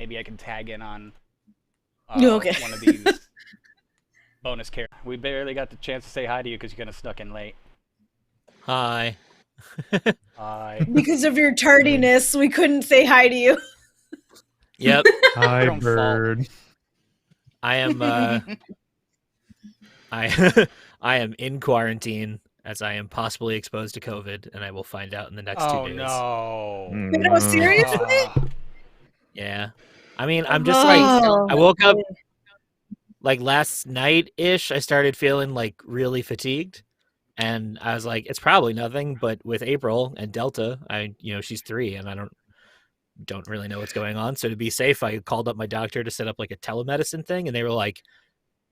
maybe I can tag in on Okay. one of these bonus characters. We barely got the chance to say hi to you because you kind of snuck in late. Hi. Hi. Because of your tardiness, we couldn't say hi to you. Yep. Hi, Your own fault. bird. I am I am in quarantine as I am possibly exposed to COVID, and I will find out in the next 2 days. Oh no. No, seriously? Yeah. I mean, I'm just like, Oh. I woke up like last night-ish, I started feeling like really fatigued. And I was like, it's probably nothing, but with April and Delta, she's 3 and I don't really know what's going on. So to be safe, I called up my doctor to set up like a telemedicine thing, and they were like,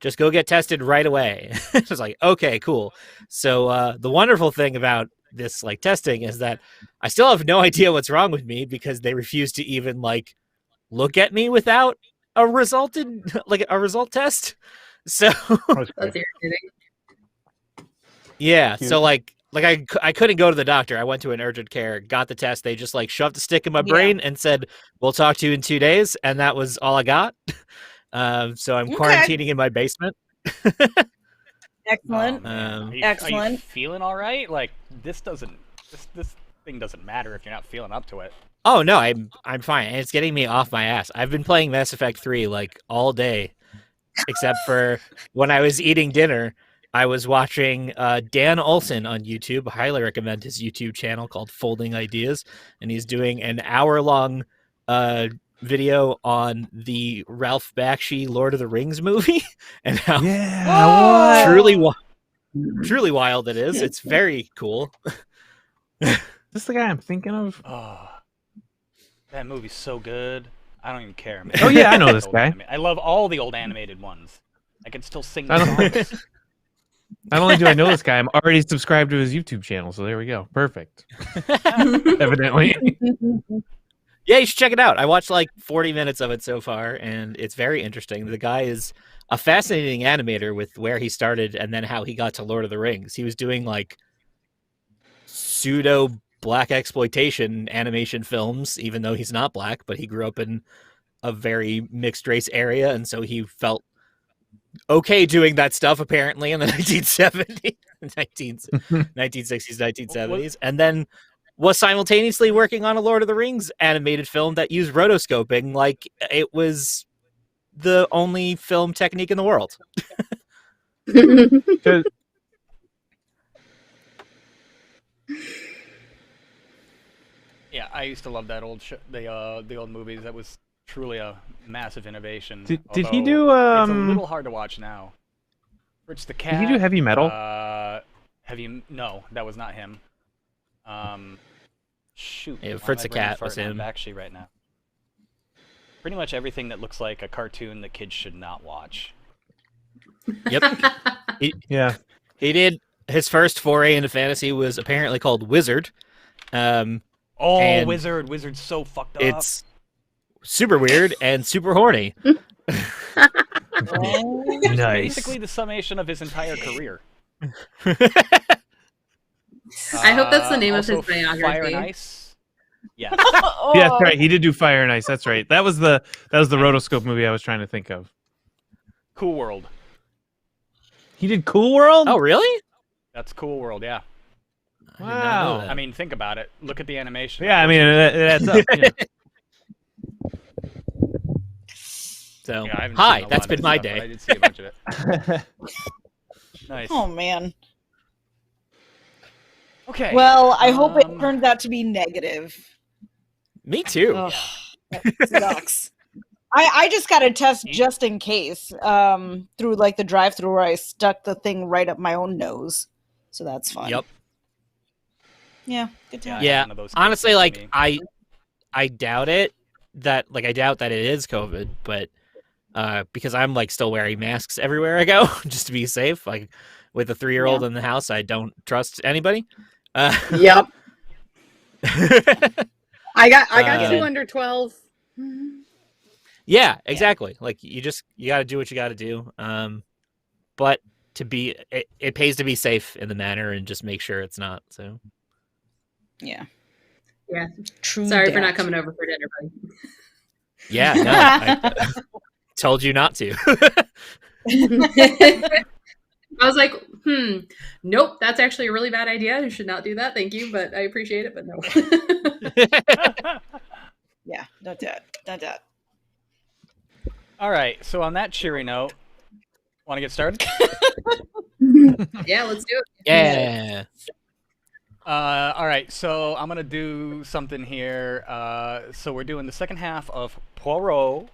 just go get tested right away. I was like, okay, cool. So the wonderful thing about this like testing is that I still have no idea what's wrong with me because they refuse to even like look at me without a result test. So That's irritating. yeah, so like I couldn't go to the doctor. I went to an urgent care, got the test. They just like shoved a stick in my brain and said, "We'll talk to you in 2 days," and that was all I got. So I'm quarantining in my basement. Excellent. Are you Excellent. feeling all right? Like this thing doesn't matter if you're not feeling up to it. Oh no, I'm fine, and it's getting me off my ass. I've been playing Mass Effect 3 like all day, except for when I was eating dinner. I was watching Dan Olson on YouTube. I highly recommend his YouTube channel called Folding Ideas, and he's doing an hour-long video on the Ralph Bakshi Lord of the Rings movie and how truly wild it is. It's very cool. Is this the guy I'm thinking of? Oh, that movie's so good. I don't even care, man. Oh yeah, I know this guy. I love all the old animated ones. I can still sing the songs. Not only do I know this guy, I'm already subscribed to his YouTube channel, so there we go. Perfect. Evidently. Yeah, you should check it out. I watched like 40 minutes of it so far, and it's very interesting. The guy is a fascinating animator with where he started and then how he got to Lord of the Rings. He was doing like pseudo black exploitation animation films, even though he's not black, but he grew up in a very mixed race area, and so he felt okay doing that stuff apparently in the 1960s, 1970s, and then was simultaneously working on a Lord of the Rings animated film that used rotoscoping like it was the only film technique in the world. Yeah, I used to love that old the old movies. That was truly a massive innovation. Did he do It's a little hard to watch now. Fritz the Cat. Did he do Heavy Metal? No, that was not him. Shoot. Yeah, Fritz the Cat was him. Actually, right now. Pretty much everything that looks like a cartoon that kids should not watch. Yep. Yeah. He did his first foray into fantasy was apparently called Wizard. Wizard. Wizard's so fucked up. It's super weird and super horny. It's Nice. basically the summation of his entire career. I hope that's the name of also his biography. Fire and Ice. Yeah. Yeah, that's right. He did do Fire and Ice. That's right. That was the rotoscope movie I was trying to think of. Cool World. He did Cool World? Oh, really? That's Cool World, yeah. I did not know Wow. that. I mean, think about it. Look at the animation. Yeah, I mean, it adds up. Yeah. So, Yeah, I haven't hi, seen a that's lot been of my stuff, but I day. did see a bunch of it. Nice. Oh man. Okay. Well, I hope it turns out to be negative. Me too. Ugh, that sucks. I just got a test just in case through like the drive-through where I stuck the thing right up my own nose, so that's fun. Yep. Yeah. Good time. Yeah. one of those Honestly, cases like to me. I doubt it. I doubt that it is COVID, but because I'm like still wearing masks everywhere I go just to be safe. Like with a 3-year-old in the house, I don't trust anybody. Yep. I got 2 under 12. Yeah, exactly. Like you got to do what you got to do. But it pays to be safe in the matter and just make sure it's not. So Yeah. Yeah. True. Sorry for dat. not coming over for dinner, buddy. Yeah, no, I told you not to. I was like, nope, that's actually a really bad idea. You should not do that. Thank you, but I appreciate it, but no. Yeah, not that. Not that. All right. So on that cheery note, want to get started? Yeah, let's do it. Yeah. All right. So I'm gonna do something here. So we're doing the second half of Poirot,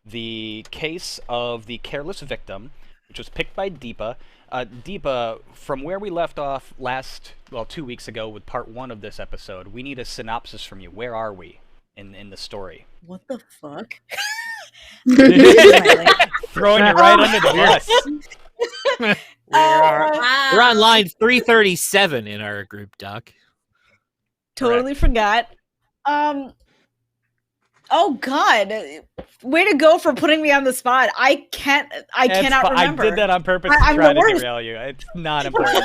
the case of the careless victim, which was picked by Deepa. Deepa, from where we left off 2 weeks ago with part 1 of this episode, we need a synopsis from you. Where are we in the story? What the fuck? Throwing you right under the bus. We're on line 337 in our group doc. Totally forgot. Oh God! Way to go for putting me on the spot. I cannot remember. I did that on purpose to try to derail you. It's not important.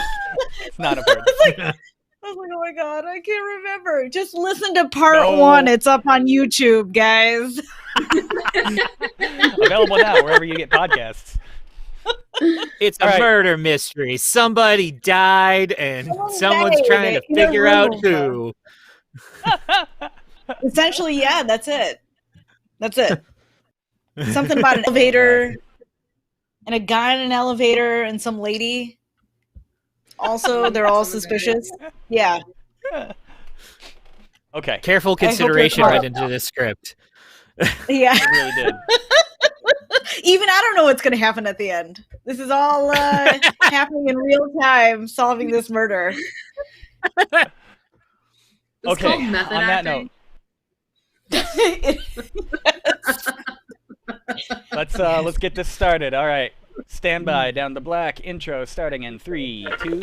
It's not important. I was like, oh my God, I can't remember. Just listen to part 1. It's up on YouTube, guys. Available now wherever you get podcasts. It's a murder mystery. Somebody died, and someone's trying to figure out who. Essentially, yeah, that's it. That's it. Something about an elevator, and a guy in an elevator, and some lady. Also, they're all suspicious. Yeah. Okay. Careful consideration went into this script. Yeah. It really did. Even I don't know what's going to happen at the end. This is all happening in real time, solving this murder. Okay, on that note. Let's get this started. All right. Stand by. Down the black. Intro starting in 3, 2.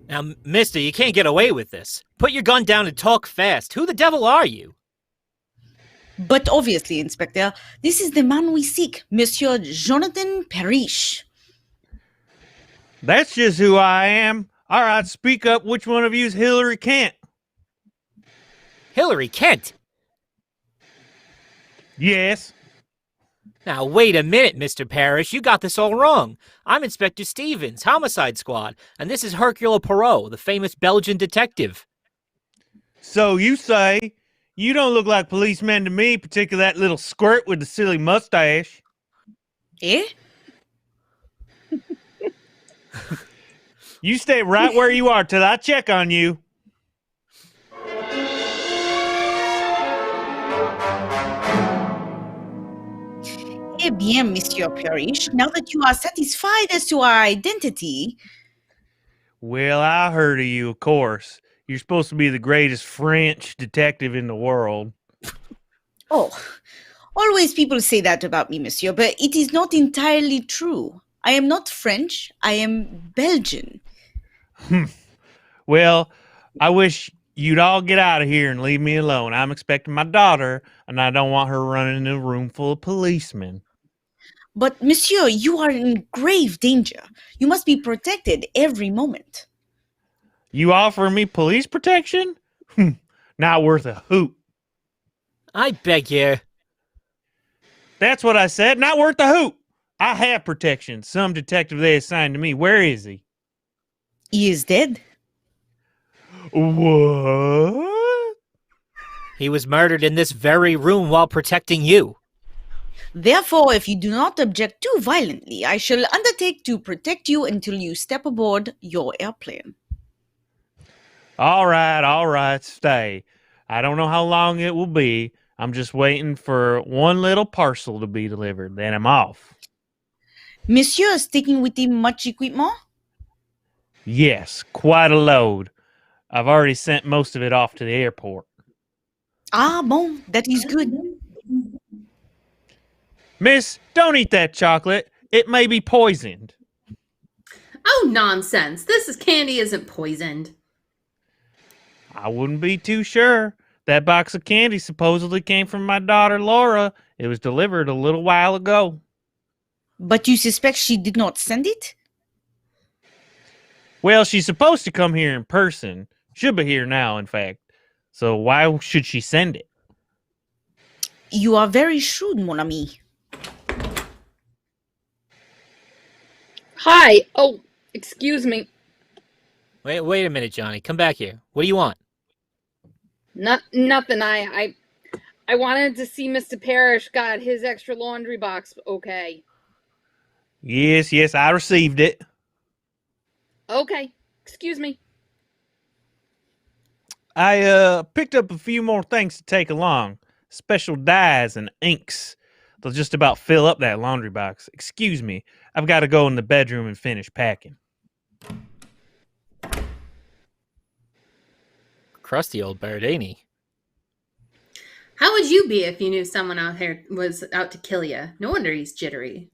Now, mister, you can't get away with this. Put your gun down and talk fast. Who the devil are you? But obviously, Inspector, this is the man we seek, Monsieur Jonathan Parrish. That's just who I am. All right, speak up. Which one of you is Hillary Kent? Hillary Kent? Yes. Now, wait a minute, Mr. Parrish. You got this all wrong. I'm Inspector Stevens, Homicide Squad, and this is Hercule Poirot, the famous Belgian detective. So you say you don't look like policemen to me, particularly that little squirt with the silly mustache. Eh? You stay right where you are till I check on you. Eh bien, Monsieur Parrish, now that you are satisfied as to our identity... Well, I heard of you, of course. You're supposed to be the greatest French detective in the world. Oh, always people say that about me, Monsieur, but it is not entirely true. I am not French, I am Belgian. Well, I wish you'd all get out of here and leave me alone. I'm expecting my daughter, and I don't want her running in a room full of policemen. But, Monsieur, you are in grave danger. You must be protected every moment. You offering me police protection? Not worth a hoot. I beg you. That's what I said. Not worth a hoot. I have protection. Some detective they assigned to me. Where is he? He is dead. What? He was murdered in this very room while protecting you. Therefore, if you do not object too violently, I shall undertake to protect you until you step aboard your airplane. All right, stay. I don't know how long it will be. I'm just waiting for one little parcel to be delivered. Then I'm off. Monsieur is taking with him much equipment? Yes, quite a load. I've already sent most of it off to the airport. Ah, bon, that is good. Miss, don't eat that chocolate. It may be poisoned. Oh, nonsense. This candy isn't poisoned. I wouldn't be too sure. That box of candy supposedly came from my daughter Laura. It was delivered a little while ago. But you suspect she did not send it? Well, she's supposed to come here in person. Should be here now, in fact. So why should she send it? You are very shrewd, mon ami. Hi. Oh, excuse me. Wait a minute, Johnny. Come back here. What do you want? Nothing. I wanted to see Mr. Parrish got his extra laundry box. Okay. Yes, I received it. Okay. Excuse me. I picked up a few more things to take along. Special dyes and inks. They'll just about fill up that laundry box. Excuse me. I've got to go in the bedroom and finish packing. Crusty old bird, ain't he? How would you be if you knew someone out here was out to kill you? No wonder he's jittery.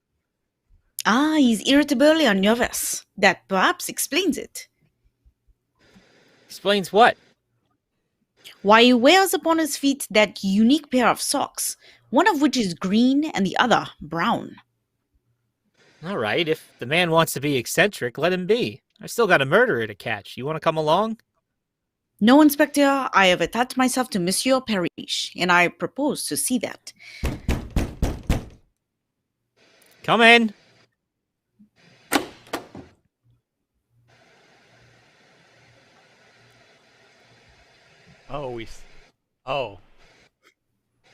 Ah, he's irritable and nervous. That perhaps explains it. Explains what? Why he wears upon his feet that unique pair of socks, one of which is green and the other brown. All right, if the man wants to be eccentric, let him be. I still got a murderer to catch. You want to come along? No, Inspector, I have attached myself to Monsieur Parrish, and I propose to see that. Come in.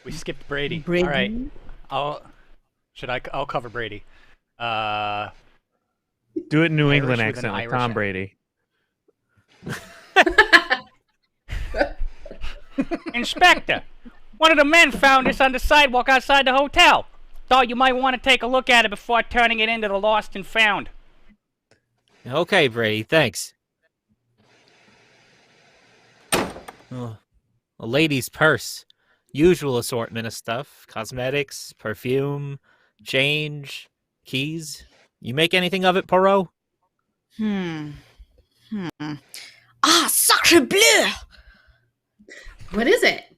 We skipped Brady. Brady? All right. I'll cover Brady. Do it in New England Irish with an accent like Irish Tom accent. Brady. Inspector, one of the men found this on the sidewalk outside the hotel. Thought you might want to take a look at it before turning it into the lost and found. Okay, Brady, thanks. Oh, a lady's purse. Usual assortment of stuff. Cosmetics, perfume, change, keys. You make anything of it, Poirot? Ah, sacre bleu! What is it?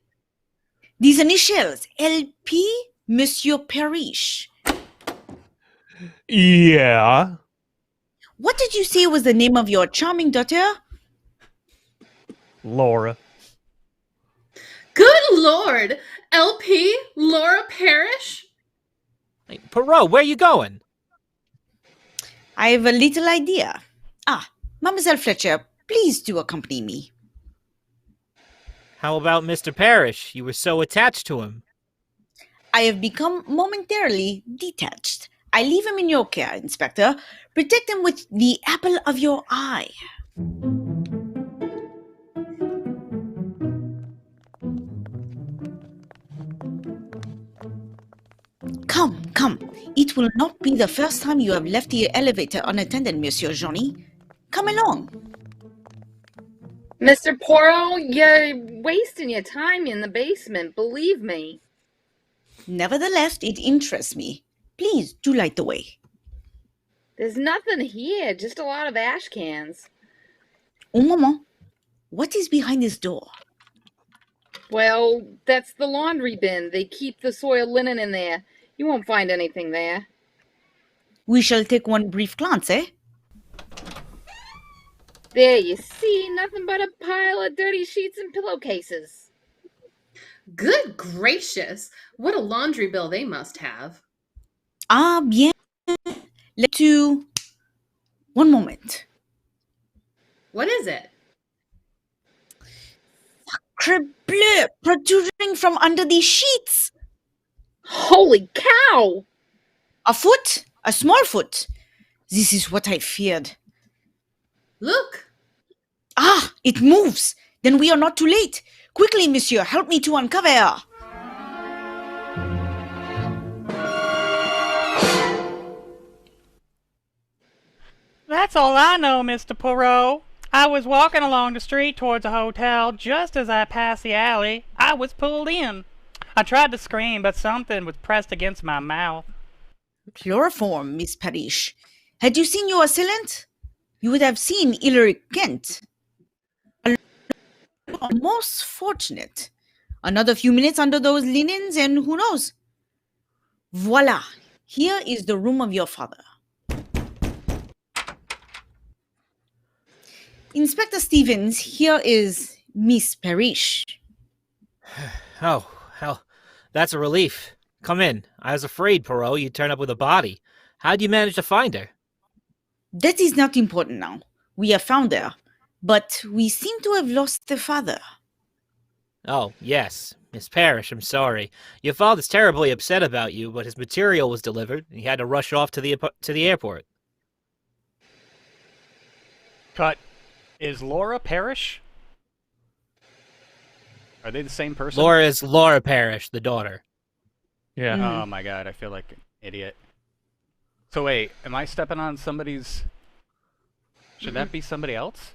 These initials, LP, Monsieur Parrish. Yeah. What did you say was the name of your charming daughter? Laura. Good Lord! LP? Laura Parrish? Hey, Poirot, where you going? I have a little idea. Ah, Mademoiselle Fletcher, please do accompany me. How about Mr. Parrish? You were so attached to him. I have become momentarily detached. I leave him in your care, Inspector. Protect him with the apple of your eye. Come. It will not be the first time you have left the elevator unattended, Monsieur Johnny. Come along. Mr. Poirot, you're wasting your time in the basement, believe me. Nevertheless, it interests me. Please do light the way. There's nothing here, just a lot of ash cans. Un moment. What is behind this door? Well, that's the laundry bin. They keep the soiled linen in there. You won't find anything there. We shall take one brief glance, eh? There, you see, nothing but a pile of dirty sheets and pillowcases. Good gracious! What a laundry bill they must have. Ah, bien. Let's do... One moment. What is it? Sacre bleu! Protruding from under these sheets! Holy cow! A foot? A small foot? This is what I feared. Look! Ah, it moves! Then we are not too late. Quickly, monsieur, help me to uncover. That's all I know, Mr. Poirot. I was walking along the street towards a hotel. Just as I passed the alley, I was pulled in. I tried to scream, but something was pressed against my mouth. Chloroform, Miss Parrish. Had you seen your assailant? You would have seen Hilary Kent. Most fortunate. Another few minutes under those linens, and who knows? Voila! Here is the room of your father. Inspector Stevens, here is Miss Parrish. Oh, hell, that's a relief. Come in. I was afraid, Poirot, you'd turn up with a body. How'd you manage to find her? That is not important now. We have found her, but we seem to have lost the father. Oh, yes. Miss Parrish, I'm sorry. Your father's terribly upset about you, but his material was delivered, and he had to rush off to the airport. Cut. Is Laura Parrish? Are they the same person? Laura is Laura Parrish, the daughter. Yeah. Mm. Oh my god, I feel like an idiot. So wait, am I stepping on somebody's... Should that be somebody else?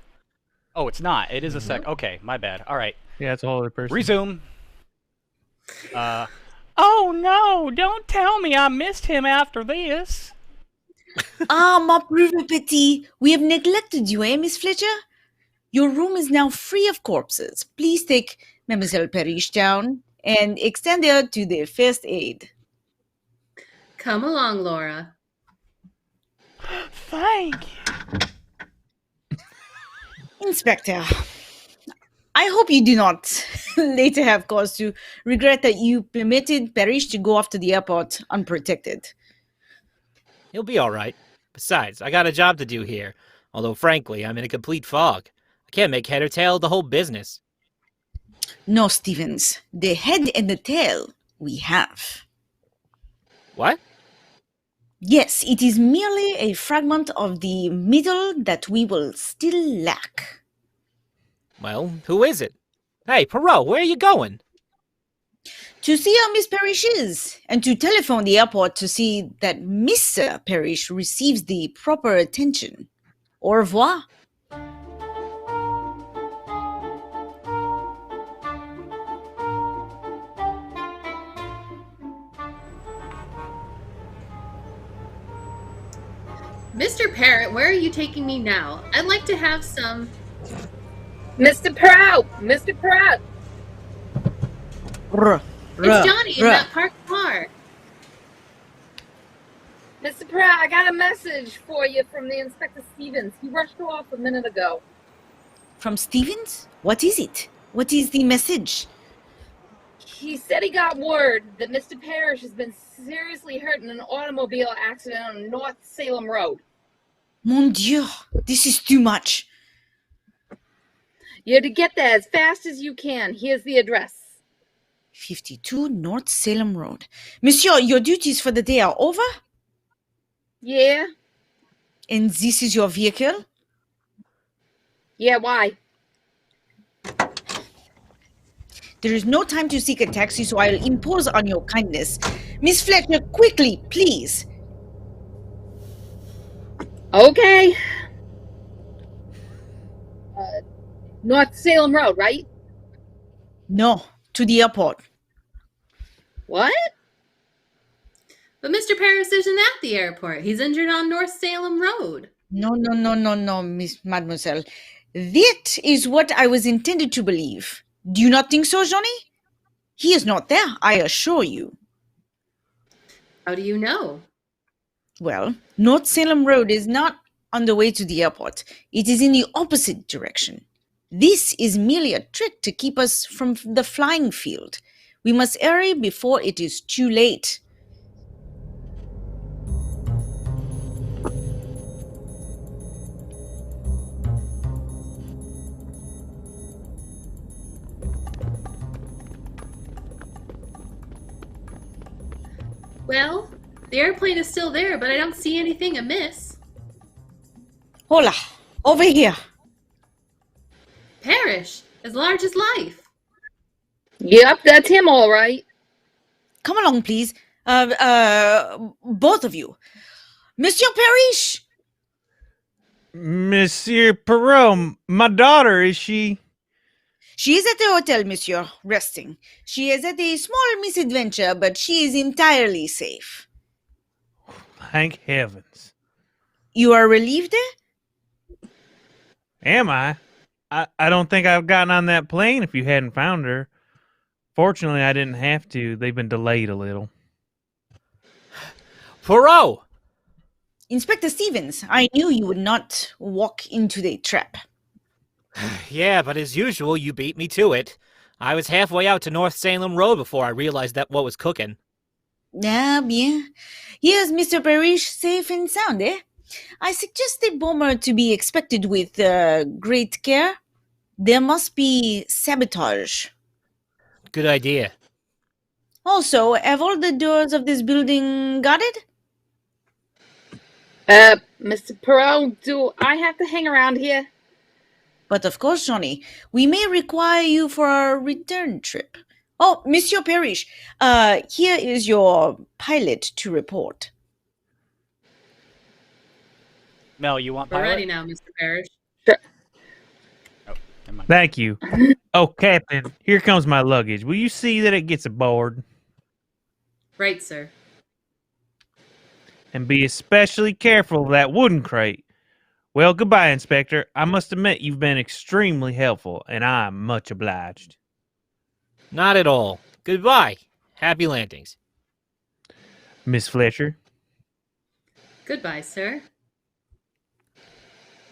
Oh, it's not. It is a sec... Okay, my bad. Alright. Yeah, it's a whole other person. Resume. Oh no! Don't tell me I missed him after this! Ah, ma pauvre petit. We have neglected you, eh, Miss Fletcher? Your room is now free of corpses. Please take Mademoiselle Parrish down and extend her to the first aid. Come along, Laura. Thank you. Inspector, I hope you do not later have cause to regret that you permitted Parrish to go off to the airport unprotected. He'll be all right. Besides, I got a job to do here. Although, frankly, I'm in a complete fog. I can't make head or tail of the whole business. No, Stevens. The head and the tail we have. What? Yes, it is merely a fragment of the middle that we will still lack. Well, who is it? Hey, Poirot, where are you going? To see how Miss Parrish is, and to telephone the airport to see that Mr. Parrish receives the proper attention. Au revoir. Mr. Parrot, where are you taking me now? I'd like to have some... Mr. Prout! Mr. Prout! It's Johnny in that parked car. Mr. Prout, I got a message for you from the Inspector Stevens. He rushed off a minute ago. From Stevens? What is it? What is the message? He said he got word that Mr. Parrish has been seriously hurt in an automobile accident on North Salem Road. Mon Dieu, this is too much. You're to get there as fast as you can. Here's the address. 52 North Salem Road. Monsieur, your duties for the day are over? Yeah? And this is your vehicle? Yeah, why? There is no time to seek a taxi, so I'll impose on your kindness. Miss Fletcher, quickly, please. Okay. North Salem Road, right? No, to the airport. What? But Mr. Parrish isn't at the airport. He's injured on North Salem Road. No, Miss Mademoiselle. That is what I was intended to believe. Do you not think so, Johnny? He is not there, I assure you. How do you know? Well, North Salem Road is not on the way to the airport. It is in the opposite direction. This is merely a trick to keep us from the flying field. We must hurry before it is too late. Well, the airplane is still there, but I don't see anything amiss. Hola, over here. Parrish, as large as life. Yep, that's him all right. Come along, please. Both of you. Monsieur Parrish! Monsieur Poirot, my daughter, is she? She is at the hotel, monsieur, resting. She is at a small misadventure, but she is entirely safe. Thank heavens. You are relieved, eh? Am I? I don't think I've gotten on that plane if you hadn't found her. Fortunately, I didn't have to. They've been delayed a little. Poirot! Inspector Stevens, I knew you would not walk into the trap. Yeah, but as usual, you beat me to it. I was halfway out to North Salem Road before I realized that what was cooking. Ah, bien. Here's Mr. Parrish safe and sound, eh? I suggest the bomber to be expected with great care. There must be sabotage. Good idea. Also, have all the doors of this building guarded? Mr. Poirot, do I have to hang around here? But of course, Johnny, we may require you for our return trip. Oh, Monsieur Parrish, here is your pilot to report. Mel, you want We're pilot? ready now, Mr. Parrish. Oh, never mind. Thank you. Oh, Captain, here comes my luggage. Will you see that it gets aboard? Right, sir. And be especially careful of that wooden crate. Well, goodbye, Inspector. I must admit you've been extremely helpful, and I'm much obliged. Not at all. Goodbye. Happy landings. Miss Fletcher. Goodbye, sir.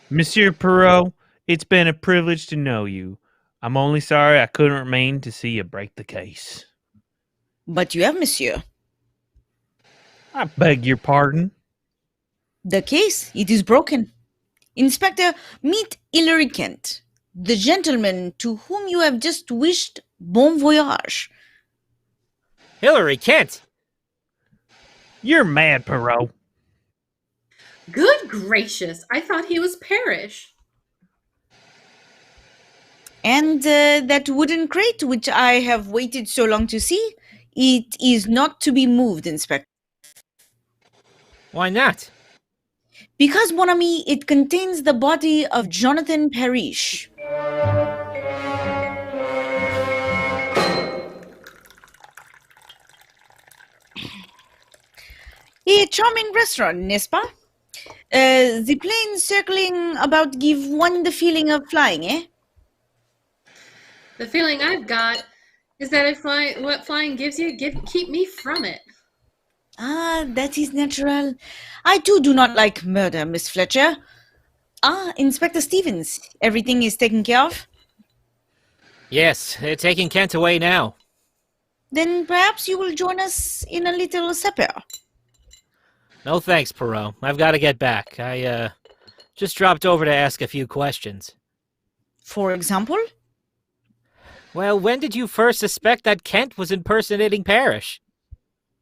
Monsieur Poirot, it's been a privilege to know you. I'm only sorry I couldn't remain to see you break the case. But you have, Monsieur. I beg your pardon. The case, it is broken. Inspector, meet Hilary Kent, the gentleman to whom you have just wished bon voyage. Hillary Kent! You're mad, Poirot. Good gracious, I thought he was Parrish. And that wooden crate which I have waited so long to see, it is not to be moved, Inspector. Why not? Because, mon ami, it contains the body of Jonathan Parrish. A charming restaurant, n'est-ce pas? The plane circling about give one the feeling of flying, eh? The feeling I've got is that if what flying gives you, keep me from it. Ah, that is natural. I too do not like murder, Miss Fletcher. Ah, Inspector Stevens, everything is taken care of? Yes, they're taking Kent away now. Then perhaps you will join us in a little supper. No thanks, Poirot. I've got to get back. I just dropped over to ask a few questions. For example? Well, when did you first suspect that Kent was impersonating Parrish?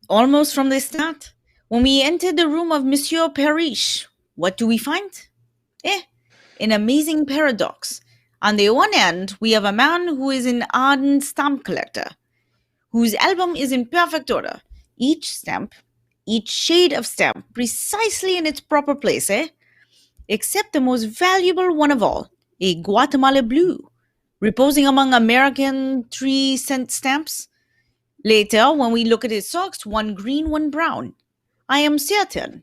Almost from the start. When we entered the room of Monsieur Parrish, what do we find? An amazing paradox. On the one hand, we have a man who is an ardent stamp collector, whose album is in perfect order. Each stamp, each shade of stamp, precisely in its proper place, except the most valuable one of all, a Guatemala blue, reposing among American 3-cent stamps. Later, when we look at his socks, one green, one brown, I am certain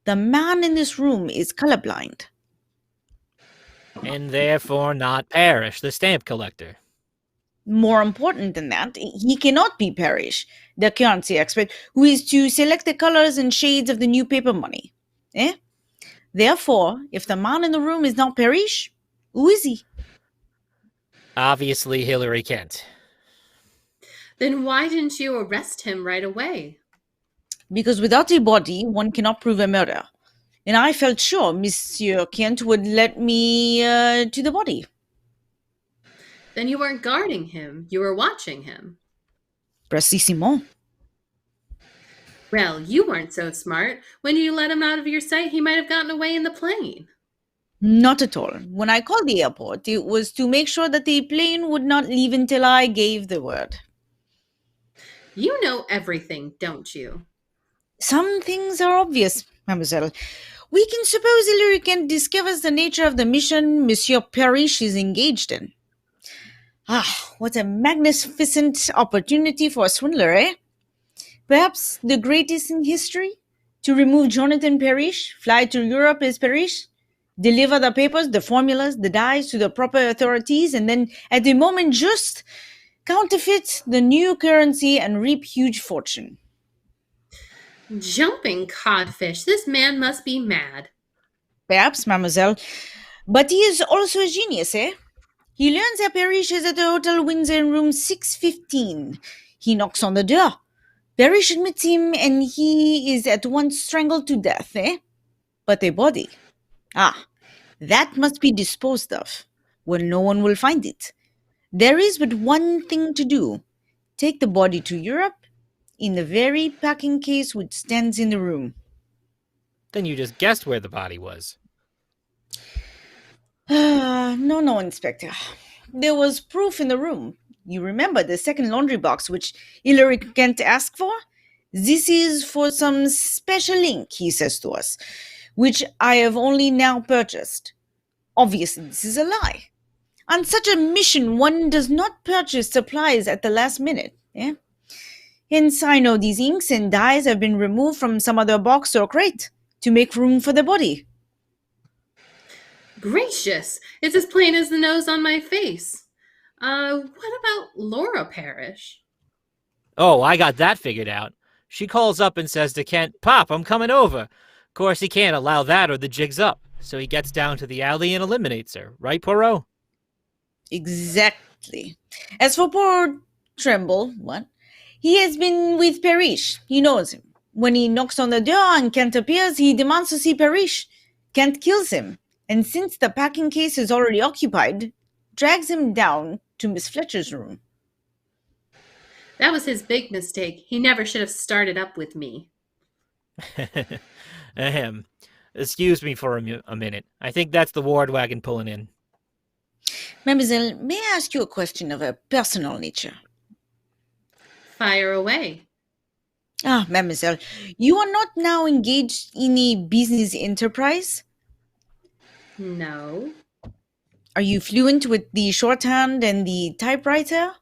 the man in this room is colorblind. And therefore not Parrish, the stamp collector. More important than that, he cannot be Parrish, the currency expert, who is to select the colors and shades of the new paper money. Therefore, if the man in the room is not Parrish, who is he? Obviously Hillary Kent. Then why didn't you arrest him right away? Because without a body, one cannot prove a murder. And I felt sure Monsieur Kent would let me to the body. Then you weren't guarding him. You were watching him. Precisement. Well, you weren't so smart. When you let him out of your sight, he might have gotten away in the plane. Not at all. When I called the airport, it was to make sure that the plane would not leave until I gave the word. You know everything, don't you? Some things are obvious, mademoiselle. We can suppose Hilary Kent discovers the nature of the mission Monsieur Parrish is engaged in. Ah, what a magnificent opportunity for a swindler, eh? Perhaps the greatest in history? To remove Jonathan Parrish, fly to Europe as Parrish, deliver the papers, the formulas, the dies to the proper authorities, and then at the moment just counterfeit the new currency and reap huge fortune. Jumping codfish. This man must be mad. Perhaps, mademoiselle. But he is also a genius, eh? He learns that Parrish is at the Hotel Windsor in room 615. He knocks on the door. Parrish admits him and he is at once strangled to death, eh? But a body. Ah, that must be disposed of. Well, no one will find it. There is but one thing to do. Take the body to Europe in the very packing case which stands in the room. Then you just guessed where the body was. No, Inspector. There was proof in the room. You remember the second laundry box which Hilary Kent asked for? This is for some special ink, he says to us, which I have only now purchased. Obviously, this is a lie. On such a mission, one does not purchase supplies at the last minute. Eh? Hence, I know these inks and dyes have been removed from some other box or crate to make room for the body. Gracious! It's as plain as the nose on my face. What about Laura Parrish? Oh, I got that figured out. She calls up and says to Kent, "Pop, I'm coming over." Of course, he can't allow that or the jig's up. So he gets down to the alley and eliminates her. Right, Poirot? Exactly. As for poor Tremble, he has been with Parrish. He knows him. When he knocks on the door and Kent appears, he demands to see Parrish. Kent kills him. And since the packing case is already occupied, drags him down to Miss Fletcher's room. That was his big mistake. He never should have started up with me. Ahem. Excuse me for a minute. I think that's the ward wagon pulling in. Mademoiselle, may I ask you a question of a personal nature? Fire away. Ah, mademoiselle, you are not now engaged in a business enterprise? No. Are you fluent with the shorthand and the typewriter?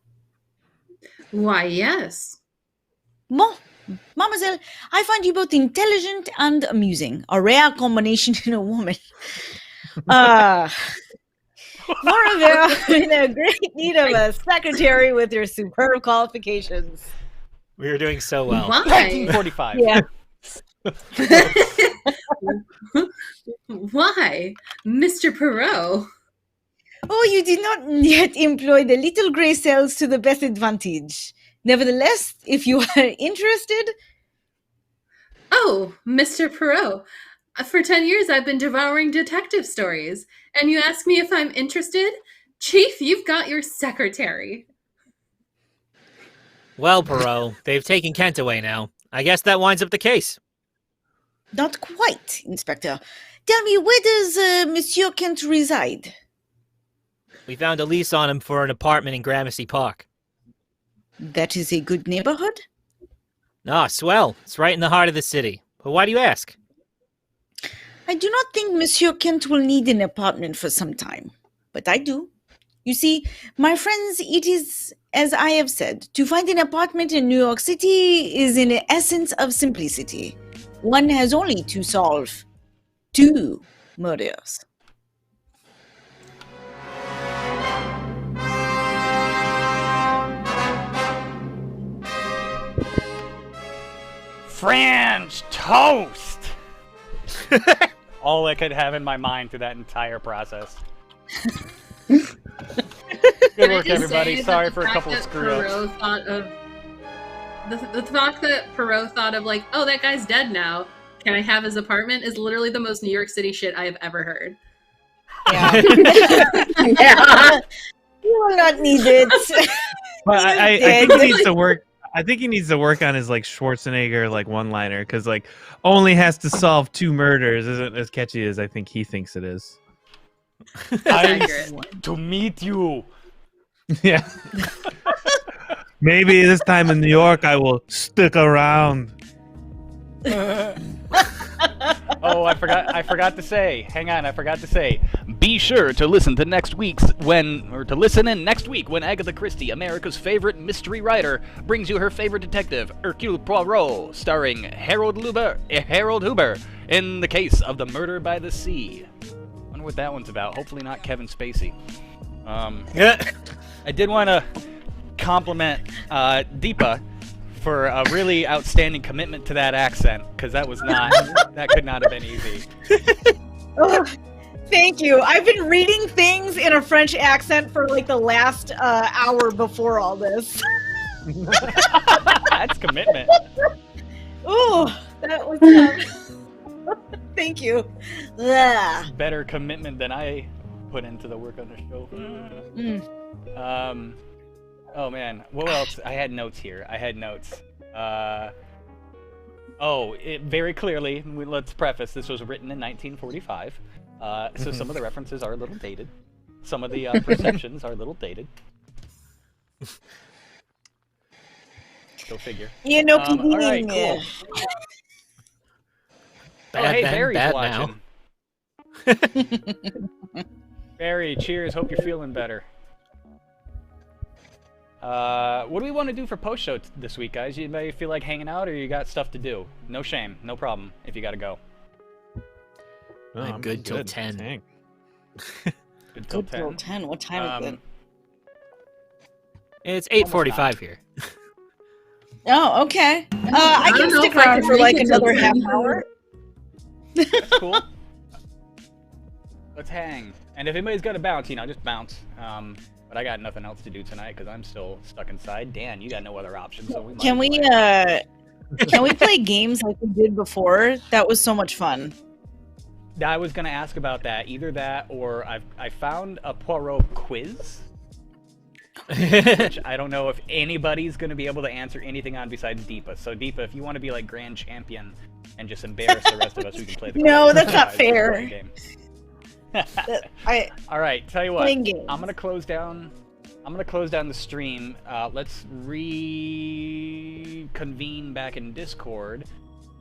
Why, yes. Bon, mademoiselle, I find you both intelligent and amusing. A rare combination in a woman. Moreover, in a great need of a secretary with your superb qualifications. We were doing so well. Why? 1945. Yeah. Why? Mr. Poirot? Oh, you did not yet employ the little grey cells to the best advantage. Nevertheless, if you are interested... Oh, Mr. Poirot. For 10 years, I've been devouring detective stories. And you ask me if I'm interested? Chief, you've got your secretary. Well, Poirot, they've taken Kent away now. I guess that winds up the case. Not quite, Inspector. Tell me, where does Monsieur Kent reside? We found a lease on him for an apartment in Gramercy Park. That is a good neighborhood? Ah, swell. It's right in the heart of the city. But why do you ask? I do not think Monsieur Kent will need an apartment for some time, but I do. You see, my friends, it is, as I have said, to find an apartment in New York City is in the essence of simplicity. One has only to solve 2 murders. French toast! All I could have in my mind through that entire process. Good Can I work, just everybody. say Sorry that for a the couple fact of that screw-ups. Poirot thought of the fact that Poirot thought of like, oh, that guy's dead now. Can I have his apartment? Is literally the most New York City shit I have ever heard. Yeah. Yeah. You will not need it. But I did. think he needs to work. I think he needs to work on his like Schwarzenegger like one-liner because like only has to solve 2 murders isn't as catchy as I think he thinks it is. accurate. To meet you. Yeah. Maybe this time in New York I will stick around. Oh, I forgot to say. Hang on, I forgot to say. Be sure to listen to next week's to listen in next week when Agatha Christie, America's favorite mystery writer, brings you her favorite detective, Hercule Poirot, starring Harold Huber in the case of the murder by the sea. Wonder what that one's about. Hopefully not Kevin Spacey. I did want to compliment Deepa for a really outstanding commitment to that accent, because that could not have been easy. Oh, thank you. I've been reading things in a French accent for like the last hour before all this. That's commitment. Ooh, that was thank you. Ugh. Better commitment than I put into the work on the show. Oh man, what else? I had notes here. Very clearly, let's preface, this was written in 1945, so some of the references are a little dated. Some of the perceptions are a little dated. Go figure. You know, all right, cool. Hey, Barry's watching. Barry, cheers. Hope you're feeling better. What do we want to do for post-show this week, guys? You may feel like hanging out, or you got stuff to do? No shame, no problem if you got to go. Oh, I'm good till 10. Good till 10? What time is it? It's 8:45 here. Oh, okay. I can stick around for like another half hour. That's cool. Let's hang. And if anybody's got to bounce, just bounce. But I got nothing else to do tonight because I'm still stuck inside. Dan, you got no other options, so we might can we play games like we did before? That was so much fun. I was gonna ask about that. Either that, or I found a Poirot quiz, which I don't know if anybody's gonna be able to answer anything on besides Deepa. So Deepa, if you want to be like grand champion and just embarrass the rest of us, we can play the. No, that's not fair. Game. All right, tell you what. I'm gonna close down the stream. Let's reconvene back in Discord.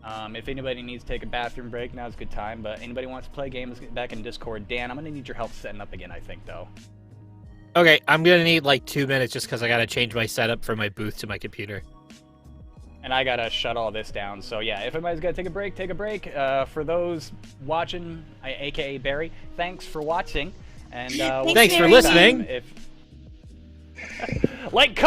If anybody needs to take a bathroom break, now's a good time. But anybody wants to play games back in Discord, Dan, I'm gonna need your help setting up again, I think, though. Okay, I'm gonna need like 2 minutes just because I gotta change my setup from my booth to my computer. And I gotta shut all this down. So yeah, if anybody's gotta take a break, take a break. For those watching, aka Barry, thanks for watching, and thanks for listening. Like, comment.